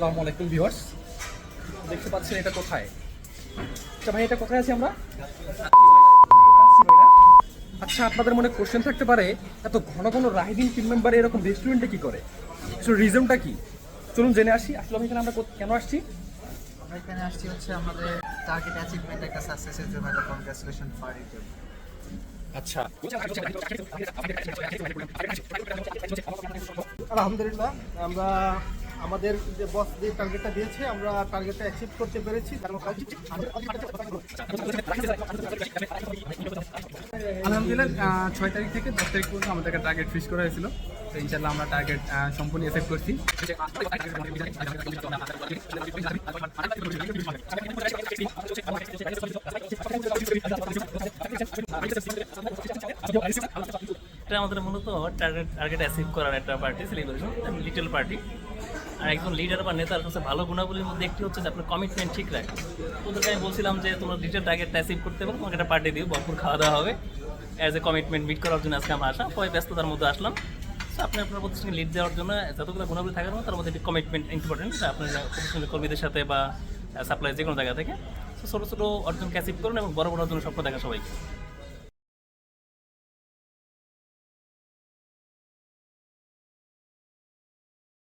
আসসালামু আলাইকুম ভিউয়ার্স, দেখতে পাচ্ছেন এটা কোথায়? আচ্ছা ভাই, এটা কোথায় আছি আমরা? আচ্ছা, আপনাদের মনে কোশ্চেন থাকতে পারে এত ঘন ঘন রাইডিং টিম মেম্বার এরকম রেস্টুরেন্টে কি করে? রিজনটা কি? চলুন জেনে আসি। আসলে এখানে আমরা কেন আসছি? আমরা এখানে আসছি হচ্ছে আমাদের টার্গেট অ্যাচিভমেন্ট একটা সাকসেসের জন্য একটা কনগ্রাচুলেশন পার্টি দেব। আচ্ছা, আলহামদুলিল্লাহ, আমরা আমাদের যে বস যে টার্গেটটা দিয়েছে আমরা টার্গেটটা অ্যাচিভ করতে পেরেছি। আলহামদুলিল্লাহ 6 তারিখ থেকে 10 তারিখ পর্যন্ত আমাদেরকে টার্গেট ফিক্স করা হয়েছিল। তো ইনশাল্লাহ আমরা টার্গেট সম্পূর্ণ অ্যাচিভ করছি। এটা আমাদের মূলত টার্গেট অ্যাচিভ করার একটা পার্টি সেলিব্রেশন, লিটল পার্টি। আর একজন লিডার বা নেতার সবচেয়ে ভালো গুণাবলীর মধ্যে একটি হচ্ছে যে আপনার কমিটমেন্ট ঠিক রাখে। ওদেরকে আমি বলছিলাম যে তোমরা লিটল টার্গেটটা অ্যাচিভ করতে পারো, তোমাকে একটা পার্টি দিও, ভরপুর খাওয়া দাওয়া হবে। অ্যাজ এ কমিটমেন্ট মিট করার জন্য আজকে আমরা আসা, সবাই ব্যস্ততার মধ্যে আসলাম। সো আপনি আপনার প্রতিষ্ঠানকে লিড দেওয়ার জন্য যতগুলো গুণাবলী থাকার মতো তার মধ্যে একটি কমিটমেন্ট ইম্পর্টেন্ট, আপনার প্রতিষ্ঠানের কর্মীদের সাথে বা সাপ্লাই যে কোনো জায়গা থেকে। সো ছোটো ছোটো অর্জনকে অ্যাচিভ করুন এবং বড় বড় অর্জন স্বপ্ন দেখা সবাইকে।